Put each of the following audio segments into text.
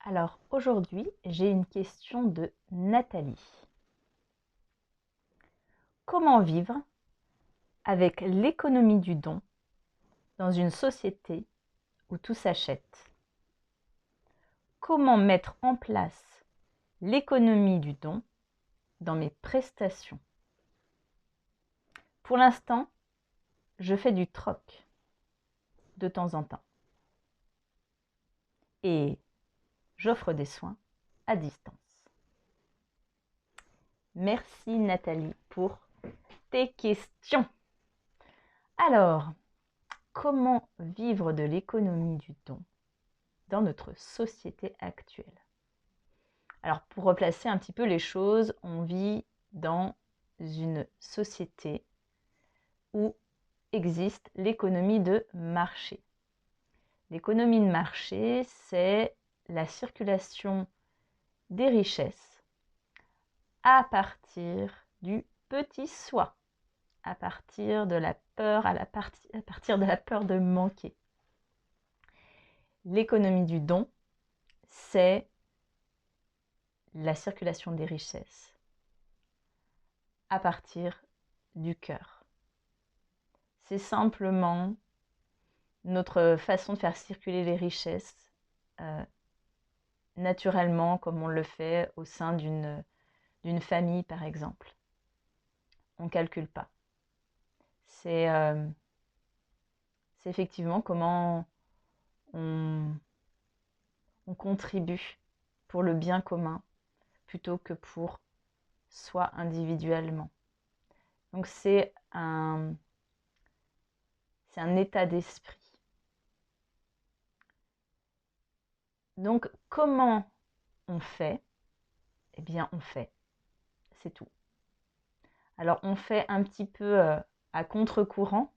Alors aujourd'hui, j'ai une question de Nathalie. Comment vivre avec l'économie du don dans une société où tout s'achète? Comment mettre en place l'économie du don dans mes prestations? Pour l'instant, je fais du troc de temps en temps et j'offre des soins à distance. Merci Nathalie pour tes questions. Alors, comment vivre de l'économie du don dans notre société actuelle? Alors, pour replacer un petit peu les choses, on vit dans une société où existe l'économie de marché. L'économie de marché, c'est la circulation des richesses à partir du petit soi, à partir de la peur, à partir de la peur de manquer. L'économie du don, c'est la circulation des richesses à partir du cœur. C'est simplement notre façon de faire circuler les richesses naturellement, comme on le fait au sein d'une famille, par exemple. On ne calcule pas. C'est effectivement comment on contribue pour le bien commun plutôt que pour soi individuellement. Donc c'est un état d'esprit. Donc comment on fait? Eh bien on fait, c'est tout. Alors on fait un petit peu à contre-courant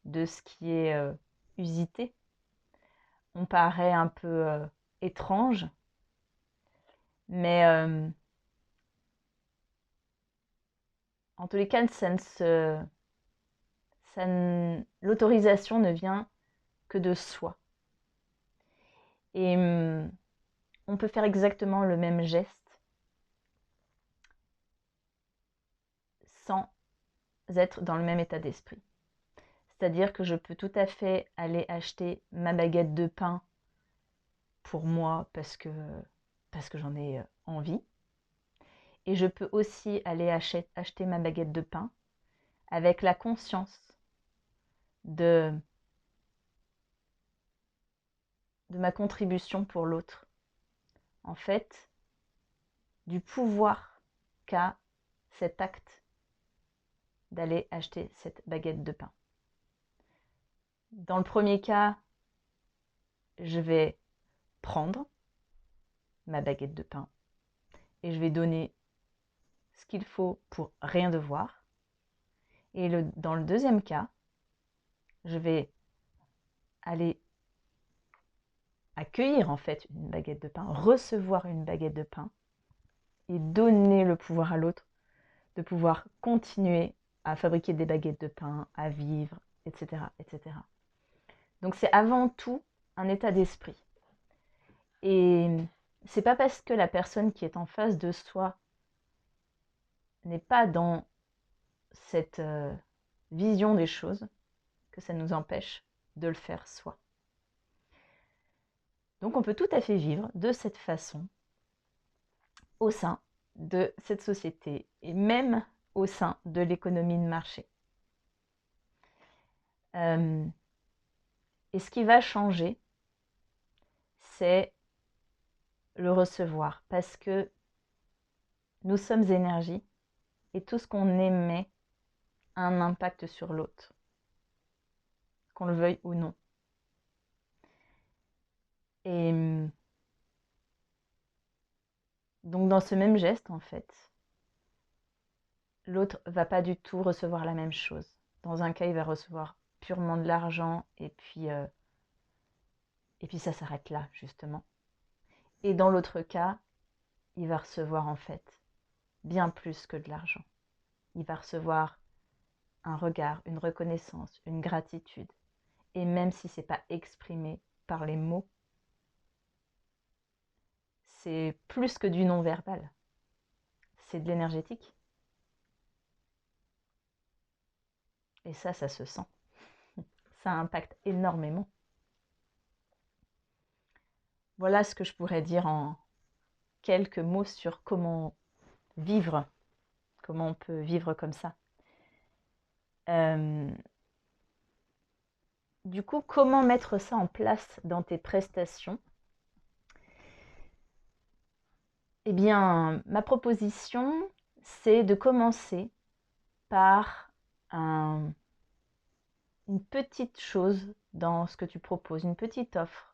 de ce qui est usité. On paraît un peu étrange, mais en tous les cas, l'autorisation ne vient que de soi. Et on peut faire exactement le même geste sans être dans le même état d'esprit. C'est-à-dire que je peux tout à fait aller acheter ma baguette de pain pour moi parce que j'en ai envie. Et je peux aussi aller acheter ma baguette de pain avec la conscience de ma contribution pour l'autre. En fait, du pouvoir qu'a cet acte d'aller acheter cette baguette de pain. Dans le premier cas, je vais prendre ma baguette de pain et je vais donner ce qu'il faut pour rien devoir. Et dans le deuxième cas, je vais aller accueillir en fait une baguette de pain, recevoir une baguette de pain et donner le pouvoir à l'autre de pouvoir continuer à fabriquer des baguettes de pain, à vivre, etc., etc. Donc c'est avant tout un état d'esprit. Et c'est pas parce que la personne qui est en face de soi n'est pas dans cette vision des choses que ça nous empêche de le faire soi. Donc on peut tout à fait vivre de cette façon au sein de cette société et même au sein de l'économie de marché. Et ce qui va changer, c'est le recevoir, parce que nous sommes énergie et tout ce qu'on émet a un impact sur l'autre, qu'on le veuille ou non. Et donc dans ce même geste, en fait, l'autre va pas du tout recevoir la même chose. Dans un cas, il va recevoir purement de l'argent et puis ça s'arrête là, justement. Et dans l'autre cas, il va recevoir en fait bien plus que de l'argent. Il va recevoir un regard, une reconnaissance, une gratitude. Et même si ce n'est pas exprimé par les mots, c'est plus que du non-verbal. C'est de l'énergétique. Et ça se sent. Ça impacte énormément. Voilà ce que je pourrais dire en quelques mots sur comment vivre, comment on peut vivre comme ça. Du coup, comment mettre ça en place dans tes prestations? Eh bien, ma proposition, c'est de commencer par une petite chose dans ce que tu proposes, une petite offre,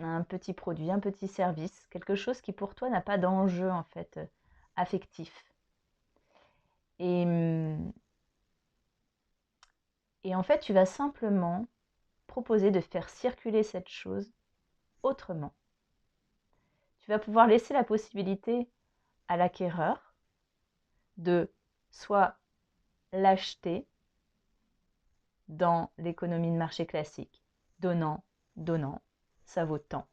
un petit produit, un petit service, quelque chose qui pour toi n'a pas d'enjeu en fait affectif. Et en fait, tu vas simplement proposer de faire circuler cette chose autrement. Tu vas pouvoir laisser la possibilité à l'acquéreur de soit l'acheter dans l'économie de marché classique, donnant, donnant, ça vaut tant,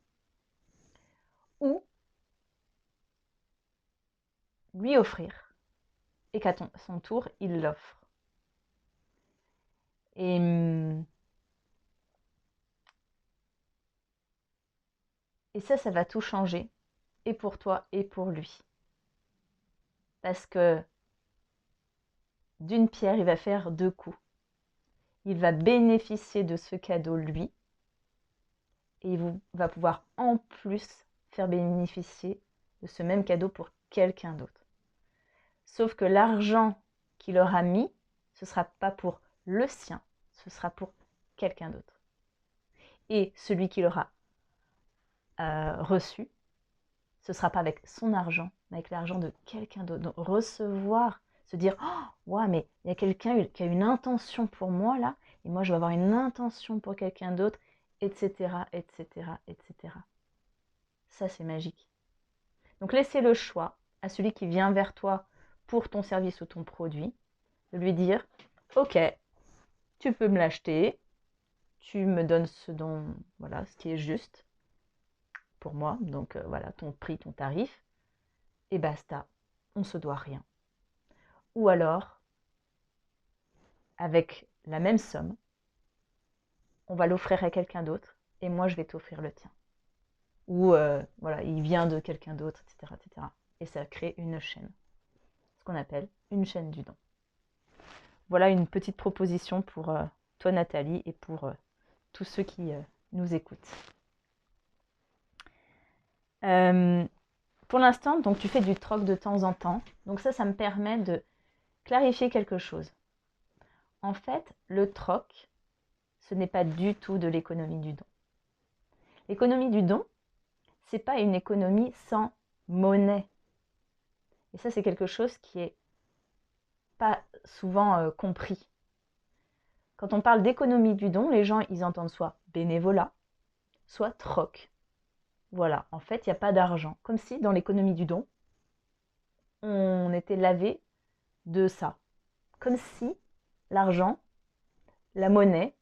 ou lui offrir et qu'à son tour, il l'offre. Et ça va tout changer, et pour toi et pour lui. Parce que d'une pierre, il va faire deux coups. Il va bénéficier de ce cadeau, lui, et il va pouvoir en plus faire bénéficier de ce même cadeau pour quelqu'un d'autre. Sauf que l'argent qu'il aura mis, ce ne sera pas pour le sien, ce sera pour quelqu'un d'autre. Et celui qui l'aura reçu, ce ne sera pas avec son argent, mais avec l'argent de quelqu'un d'autre. Donc recevoir, se dire oh, ouais, mais il y a quelqu'un qui a une intention pour moi là, et moi je vais avoir une intention pour quelqu'un d'autre, etc., etc., etc. Ça, c'est magique. Donc laissez le choix à celui qui vient vers toi pour ton service ou ton produit, de lui dire ok, tu peux me l'acheter, tu me donnes voilà, ce qui est juste pour moi, donc voilà, ton prix, ton tarif, et basta, on ne se doit rien. Ou alors, avec la même somme, on va l'offrir à quelqu'un d'autre, et moi je vais t'offrir le tien. Ou voilà, il vient de quelqu'un d'autre, etc., etc. Et ça crée une chaîne, ce qu'on appelle une chaîne du don. Voilà une petite proposition pour toi Nathalie et pour tous ceux qui nous écoutent. Pour l'instant, donc tu fais du troc de temps en temps. Donc ça me permet de clarifier quelque chose. En fait, le troc, ce n'est pas du tout de l'économie du don. L'économie du don, c'est pas une économie sans monnaie. Et ça, c'est quelque chose qui est pas souvent compris. Quand on parle d'économie du don, les gens, ils entendent soit bénévolat, soit troc. Voilà, en fait, il n'y a pas d'argent. Comme si dans l'économie du don, on était lavé de ça. Comme si l'argent, la monnaie,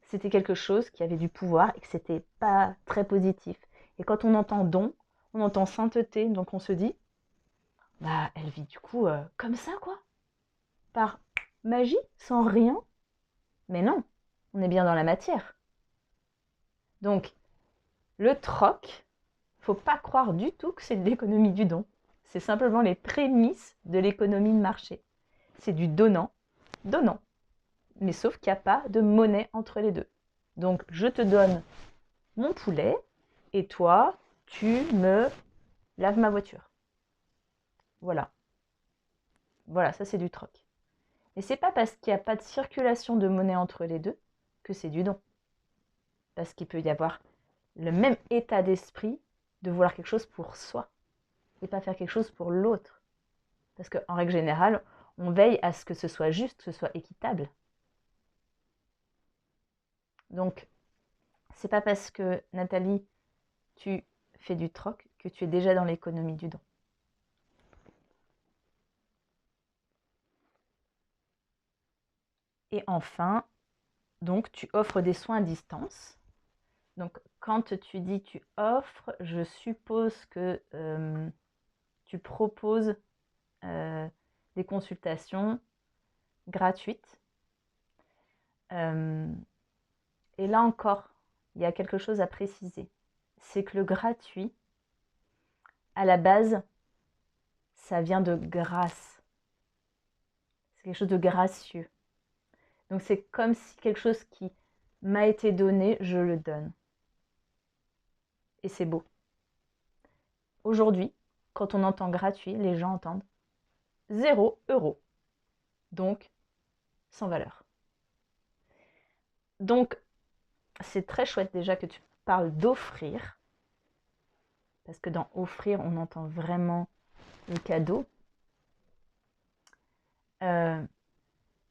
c'était quelque chose qui avait du pouvoir et que c'était pas très positif. Et quand on entend don, on entend sainteté, donc on se dit, bah elle vit du coup comme ça quoi, par magie, sans rien. Mais non, on est bien dans la matière. Donc le troc, faut pas croire du tout que c'est de l'économie du don. C'est simplement les prémices de l'économie de marché. C'est du donnant, donnant. Mais sauf qu'il n'y a pas de monnaie entre les deux. Donc je te donne mon poulet et toi, tu me laves ma voiture. Voilà. Voilà, ça c'est du troc. Et c'est pas parce qu'il n'y a pas de circulation de monnaie entre les deux que c'est du don. Parce qu'il peut y avoir le même état d'esprit de vouloir quelque chose pour soi et pas faire quelque chose pour l'autre. Parce qu'en règle générale, on veille à ce que ce soit juste, que ce soit équitable. Donc, c'est pas parce que Nathalie, tu fais du troc que tu es déjà dans l'économie du don. Et enfin, donc tu offres des soins à distance. Donc, quand tu dis tu offres, je suppose que tu proposes des consultations gratuites. Et là encore, il y a quelque chose à préciser. C'est que le gratuit, à la base, ça vient de grâce. C'est quelque chose de gracieux. Donc c'est comme si quelque chose qui m'a été donné, je le donne. Et c'est beau. Aujourd'hui, quand on entend gratuit, les gens entendent 0 €. Donc, sans valeur. Donc, c'est très chouette déjà que tu parles d'offrir. Parce que dans offrir, on entend vraiment le cadeau.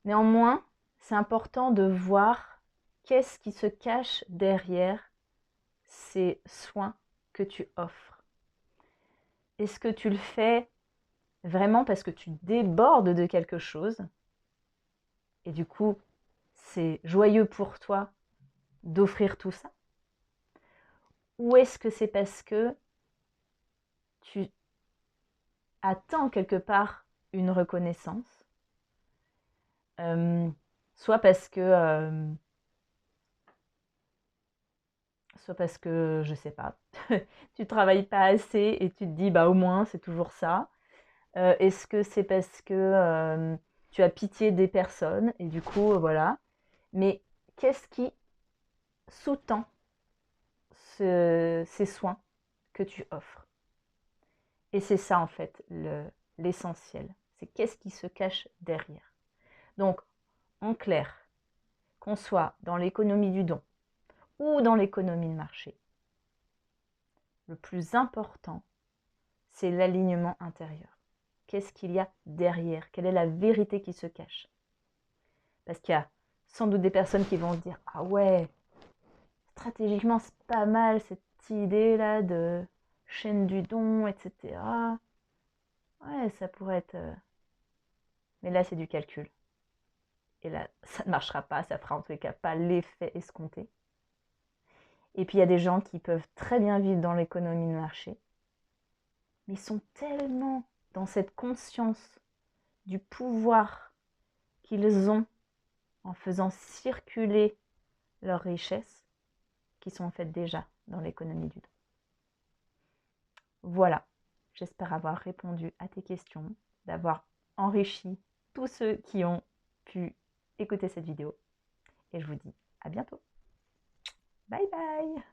Néanmoins, c'est important de voir qu'est-ce qui se cache derrière ces soins que tu offres. Est-ce que tu le fais vraiment parce que tu débordes de quelque chose et du coup, c'est joyeux pour toi d'offrir tout ça? Ou est-ce que c'est parce que tu attends quelque part une reconnaissance, soit parce que je sais pas, tu travailles pas assez et tu te dis bah au moins c'est toujours ça. Est-ce que c'est parce que tu as pitié des personnes et du coup voilà. Mais qu'est-ce qui sous-tend ces soins que tu offres? Et c'est ça en fait l'essentiel. C'est qu'est-ce qui se cache derrière. Donc en clair, qu'on soit dans l'économie du don ou dans l'économie de marché, le plus important, c'est l'alignement intérieur. Qu'est-ce qu'il y a derrière? Quelle est la vérité qui se cache? Parce qu'il y a sans doute des personnes qui vont se dire « Ah ouais, stratégiquement, c'est pas mal cette idée-là de chaîne du don, etc. Ouais, ça pourrait être... Mais là, c'est du calcul. Et là, ça ne marchera pas, ça fera en tous les cas pas l'effet escompté. Et puis, il y a des gens qui peuvent très bien vivre dans l'économie de marché, mais ils sont tellement dans cette conscience du pouvoir qu'ils ont en faisant circuler leur richesse, qui sont en fait déjà dans l'économie du don. Voilà, j'espère avoir répondu à tes questions, d'avoir enrichi tous ceux qui ont pu écouter cette vidéo. Et je vous dis à bientôt. Bye bye!